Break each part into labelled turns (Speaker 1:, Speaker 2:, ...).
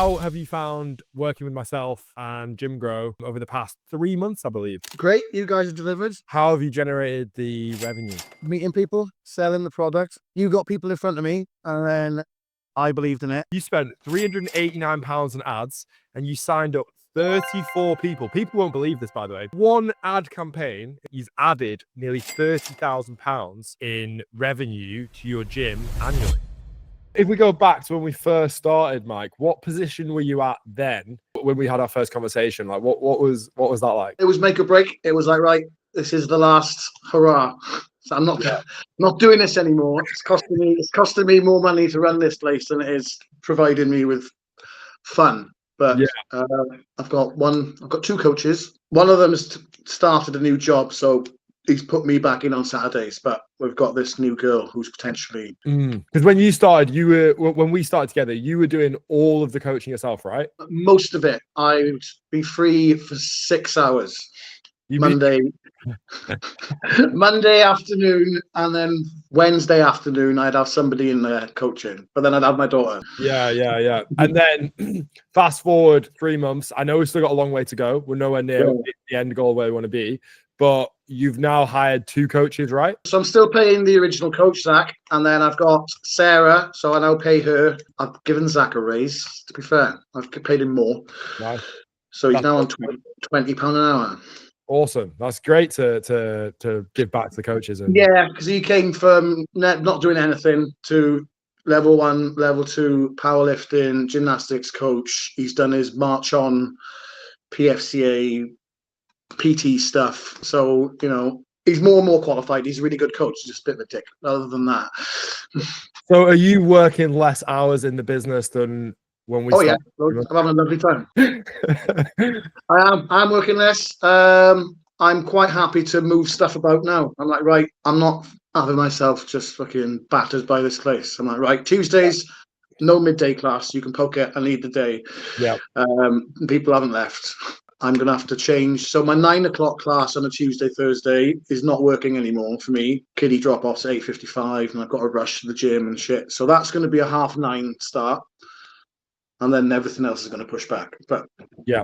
Speaker 1: How have you found working with myself and Jim Grow over the past 3 months, I believe?
Speaker 2: Great, you guys have delivered.
Speaker 1: How have you generated the revenue?
Speaker 2: Meeting people, selling the product. You got people in front of me, and then I believed in it.
Speaker 1: You spent £389 on ads and you signed up 34 people. People won't believe this, by the way. One ad campaign, you've added nearly £30,000 in revenue to your gym annually. If we go back to when we first started, Mike, what position were you at then when we had our first conversation? Like, what was that like?
Speaker 2: It was make or break. It was like, right, this is the last hurrah. So I'm not doing this anymore. It's costing me more money to run this place than it is providing me with fun. But yeah. I've got two coaches. One of them has started a new job, so he's put me back in on Saturdays. But we've got this new girl who's potentially.
Speaker 1: Because when you started, when we started together, you were doing all of the coaching yourself, right?
Speaker 2: Most of it. I'd be free for 6 hours. Monday afternoon, and then Wednesday afternoon I'd have somebody in there coaching, but then I'd have my daughter.
Speaker 1: Yeah. And then fast forward 3 months. I know we've still got a long way to go. We're nowhere near the end goal where we want to be, but you've now hired 2 coaches, right?
Speaker 2: So I'm still paying the original coach, Zach, and then I've got Sarah, so I now pay her. I've given Zach a raise, to be fair. I've paid him more.
Speaker 1: Nice.
Speaker 2: So he's now on £20 an hour.
Speaker 1: Awesome. That's great to give back to the coaches.
Speaker 2: Yeah, because he came from not doing anything to level 1, level 2 powerlifting, gymnastics coach. He's done his March On, PFCA, PT stuff. So, he's more and more qualified. He's a really good coach. He's just a bit of a dick, other than that.
Speaker 1: So are you working less hours in the business than when we
Speaker 2: started? I'm having a lovely time. I'm working less. I'm quite happy to move stuff about now. I'm like, right, I'm not having myself just fucking battered by this place. I'm like, right, Tuesdays, no midday class. You can poke it and leave the day.
Speaker 1: Yeah.
Speaker 2: People haven't left. I'm going to have to change. So my 9 o'clock class on a Tuesday, Thursday is not working anymore for me. Kiddie drop-offs at 8:55 and I've got to rush to the gym and shit. So that's going to be a 9:30 start. And then everything else is going to push back. But
Speaker 1: yeah,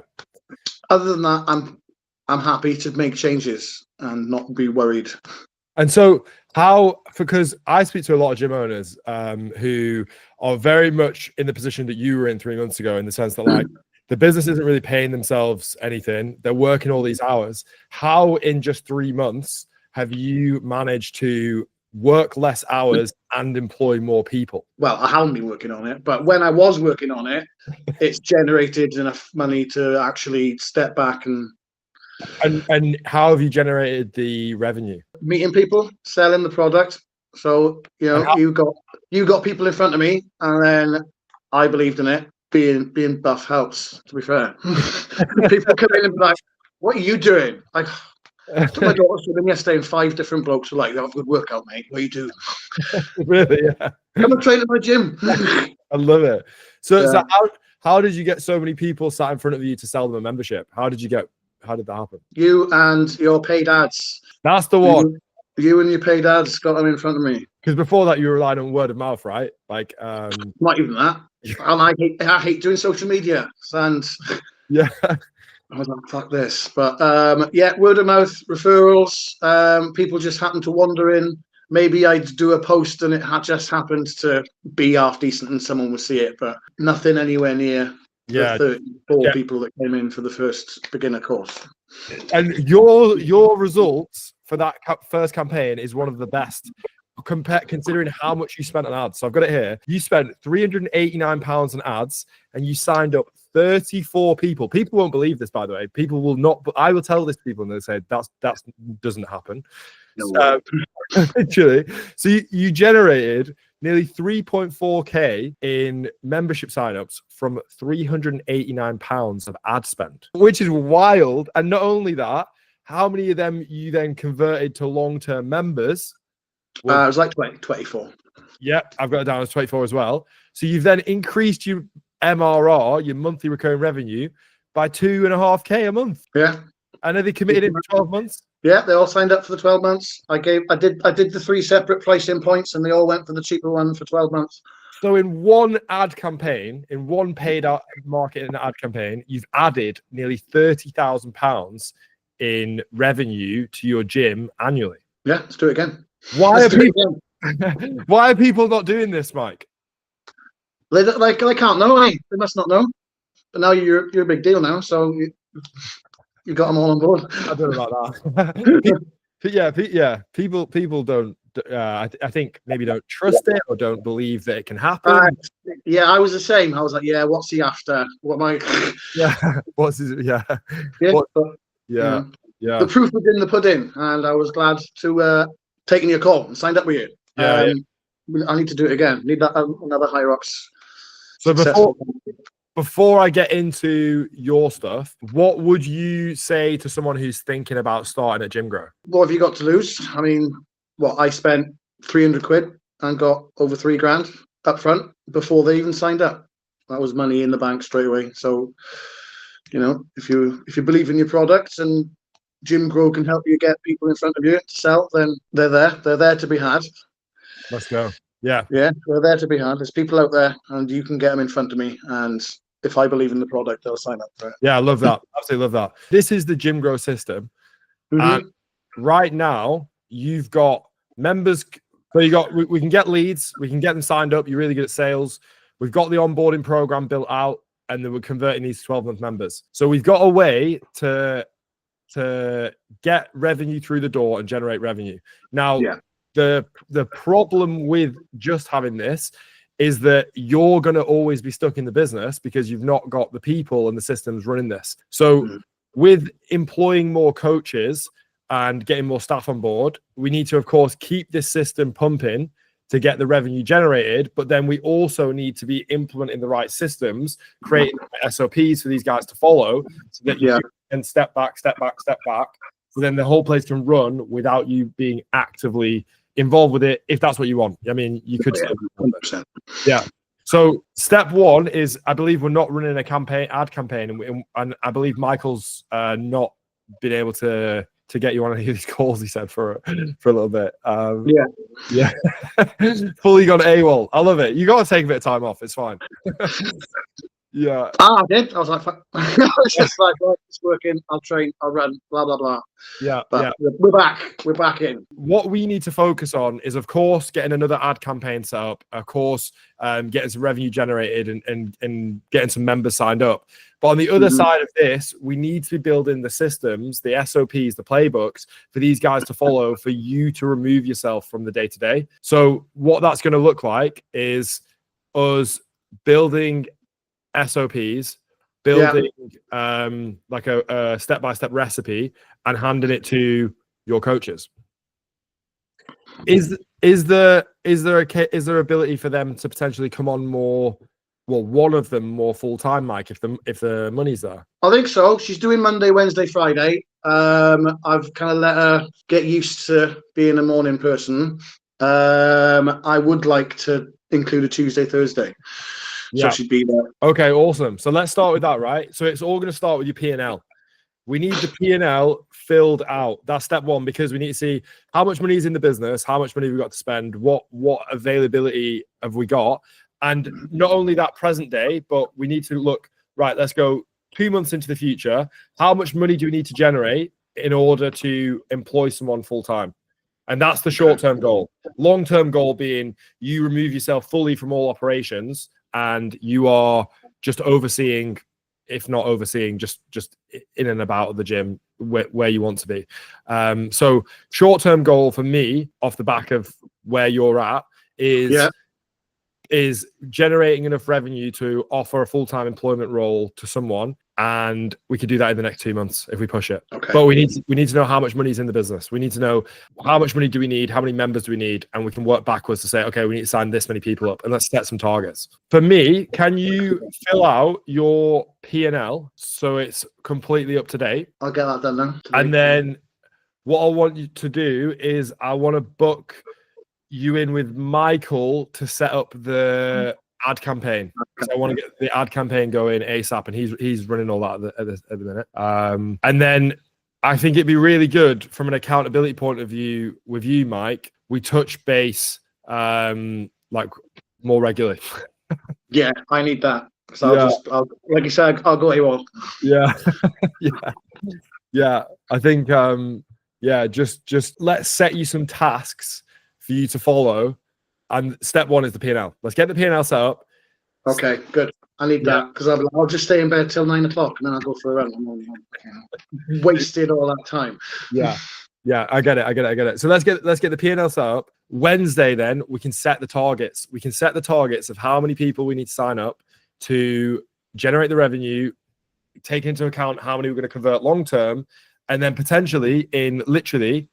Speaker 2: other than that, I'm happy to make changes and not be worried.
Speaker 1: And so because I speak to a lot of gym owners who are very much in the position that you were in 3 months ago, in the sense that like the business isn't really paying themselves anything. They're working all these hours. How in just 3 months have you managed to work less hours and employ more people?
Speaker 2: Well, I haven't been working on it, but when I was working on it, it's generated enough money to actually step back and
Speaker 1: how have you generated the revenue?
Speaker 2: Meeting people, selling the product. So you got people in front of me, and then I believed in it. Being buff helps, to be fair. People come in and be like, "What are you doing?" Like, I took my daughter swimming yesterday, and 5 different blokes were like, "Have a good workout, mate. What are you doing?"
Speaker 1: Really? Yeah.
Speaker 2: Come and train at my gym.
Speaker 1: I love it. So how did you get so many people sat in front of you to sell them a membership? How did that happen?
Speaker 2: You and your paid ads.
Speaker 1: That's the one.
Speaker 2: You and your paid ads got them in front of me.
Speaker 1: Because before that, you were relying on word of mouth, right? Like,
Speaker 2: not even that. And I hate doing social media. And
Speaker 1: yeah,
Speaker 2: I was like, fuck this. But word of mouth, referrals. People just happen to wander in. Maybe I'd do a post and it just happened to be half decent and someone would see it, but nothing anywhere near the 34 people that came in for the first beginner course.
Speaker 1: And your results for that first campaign is one of the best, considering how much you spent on ads. So I've got it here. You spent £389 on ads and you signed up 34 people. People won't believe this, by the way. People will not, but I will tell this to people and they'll say that doesn't happen. No, literally. So you generated nearly 3.4k in membership signups from £389 of ad spend, which is wild. And not only that, how many of them you then converted to long-term members?
Speaker 2: It was like 24.
Speaker 1: Yeah, I've got it down as 24 as well. So you've then increased your MRR, your monthly recurring revenue, by 2.5k a month.
Speaker 2: Yeah.
Speaker 1: And are they committed in 12 months?
Speaker 2: Yeah, they all signed up for the 12 months. I did the 3 separate pricing points, and they all went for the cheaper one for 12 months.
Speaker 1: So in one ad campaign, in one paid marketing ad campaign, you've added nearly £30,000 in revenue to your gym annually.
Speaker 2: Yeah, let's do it again.
Speaker 1: Why
Speaker 2: Let's
Speaker 1: are
Speaker 2: do it
Speaker 1: people?
Speaker 2: again.
Speaker 1: Why are people not doing this, Mike?
Speaker 2: They can't know, eh? They must not know. But now you're a big deal now, so you got them all on board.
Speaker 1: I don't know about that. yeah. People don't. I think maybe don't trust it or don't believe that it can happen.
Speaker 2: Yeah, I was the same. I was like, yeah, what's he after? What am I?
Speaker 1: Yeah. What's his? Yeah.
Speaker 2: Yeah,
Speaker 1: What,
Speaker 2: but,
Speaker 1: yeah. Yeah.
Speaker 2: The proof was in the pudding, and I was glad to taking your call and signed up with you.
Speaker 1: Yeah.
Speaker 2: I need to do it again. Need that another Hyrox.
Speaker 1: So before I get into your stuff, what would you say to someone who's thinking about starting at Gym Grow?
Speaker 2: What have you got to lose? I mean, I spent 300 quid and got over 3 grand up front before they even signed up. That was money in the bank straight away. So, if you believe in your products and Gym Grow can help you get people in front of you to sell, then they're there. They're there to be had.
Speaker 1: Let's go. Yeah.
Speaker 2: Yeah, they're there to be had. There's people out there, and you can get them in front of me. And if I believe in the product, they'll sign up for it.
Speaker 1: Yeah, I love that. Absolutely love that. This is the Gym Grow system. And right now, you've got members. So we can get leads. We can get them signed up. You're really good at sales. We've got the onboarding program built out, and then we're converting these 12-month members. So we've got a way to get revenue through the door and generate revenue. Now, the problem with just having this is that you're going to always be stuck in the business because you've not got the people and the systems running this. So with employing more coaches and getting more staff on board, we need to, of course, keep this system pumping to get the revenue generated. But then we also need to be implementing the right systems, creating SOPs for these guys to follow so that you can step back. So then the whole place can run without you being actively involved with it, if that's what you want. I mean, you could still do 100%. Yeah. So step one is, I believe we're not running a ad campaign, and I believe Michael's not been able to get you on any of these calls. He said for a little bit. Yeah. Fully gone AWOL. I love it. You got to take a bit of time off. It's fine. Yeah.
Speaker 2: I did. I was like, I was just like, right, it's working. I'll train. I'll run. Blah blah blah.
Speaker 1: Yeah.
Speaker 2: But we're back. We're back in.
Speaker 1: What we need to focus on is, of course, getting another ad campaign set up. Of course, getting some revenue generated and getting some members signed up. But on the other side of this, we need to be building the systems, the SOPs, the playbooks for these guys to follow, for you to remove yourself from the day-to-day. So what that's going to look like is us building SOPs, building like a step-by-step recipe and handing it to your coaches. Is there ability for them to potentially come on more? Well, one of them more full-time, Mike, if the money's there.
Speaker 2: I think so. She's doing Monday, Wednesday, Friday. I've kind of let her get used to being a morning person. I would like to include a Tuesday, Thursday. So she'd be there.
Speaker 1: Okay, awesome. So let's start with that, right? So it's all going to start with your P&L. We need the P&L filled out. That's step one, because we need to see how much money is in the business, how much money we've got to spend, what availability have we got. And not only that present day, but we need to look, right, let's go 2 months into the future. How much money do we need to generate in order to employ someone full-time? And that's the short-term goal. Long-term goal being you remove yourself fully from all operations and you are just overseeing, if not overseeing, just in and about the gym where you want to be. So short-term goal for me, off the back of where you're at, is generating enough revenue to offer a full-time employment role to someone, and we could do that in the next 2 months if we push it.
Speaker 2: Okay.
Speaker 1: But we need to know how much money is in the business. We need to know how much money do we need, how many members do we need, and we can work backwards to say, okay, we need to sign this many people up, and let's set some targets. For me, can you fill out your P&L so it's completely up to date?
Speaker 2: I'll get that done now.
Speaker 1: And then what I want you to do is I want to book you in with Michael to set up the ad campaign. I want to get the ad campaign going ASAP, and he's running all that at the minute. And then I think it'd be really good from an accountability point of view with you, Mike. We touch base like more regularly.
Speaker 2: Yeah, I need that. So
Speaker 1: Yeah.
Speaker 2: like you said, I'll go AWOL.
Speaker 1: Yeah. Yeah. Yeah. I think yeah, just let's set you some tasks for you to follow. And step one is the P&L. Let's get the P&L set up.
Speaker 2: Okay, good. I need
Speaker 1: Yeah.
Speaker 2: that because I'll just stay in bed till 9 o'clock and then I'll go for a run. I'm wasted all that time.
Speaker 1: Yeah. Yeah, I get it. So let's get the P&L set up. Wednesday, then we can set the targets. We can set the targets of how many people we need to sign up to generate the revenue, take into account how many we're going to convert long term, and then potentially in literally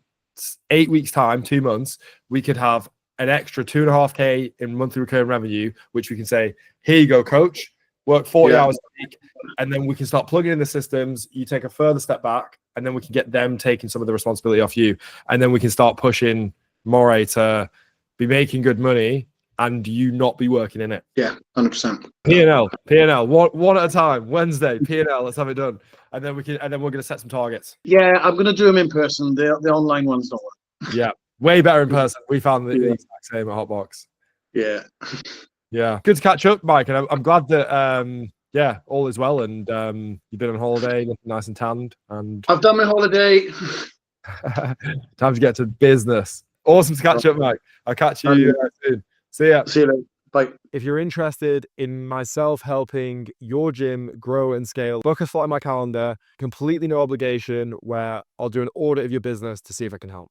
Speaker 1: 8 weeks' time, 2 months, we could have an extra 2.5K in monthly recurring revenue, which we can say, here you go, coach, work 40 hours a week, and then we can start plugging in the systems. You take a further step back, and then we can get them taking some of the responsibility off you, and then we can start pushing Moray to be making good money and you not be working in it.
Speaker 2: Yeah, 100%.
Speaker 1: P&L, one at a time. Wednesday, P&L, let's have it done, and then we're going to set some targets.
Speaker 2: Yeah, I'm going to do them in person. The online ones don't work.
Speaker 1: Yeah, way better in person. We found the exact same at Hotbox.
Speaker 2: Yeah.
Speaker 1: Yeah, good to catch up, Mike, and I'm glad that yeah, all is well, and you've been on holiday, looking nice and tanned, and
Speaker 2: I've done my holiday.
Speaker 1: time to get to business. Awesome to catch up, Mike. I'll catch you soon. See ya.
Speaker 2: See you later. Bye.
Speaker 1: If you're interested in myself helping your gym grow and scale, book a slot in my calendar, completely no obligation, where I'll do an audit of your business to see if I can help.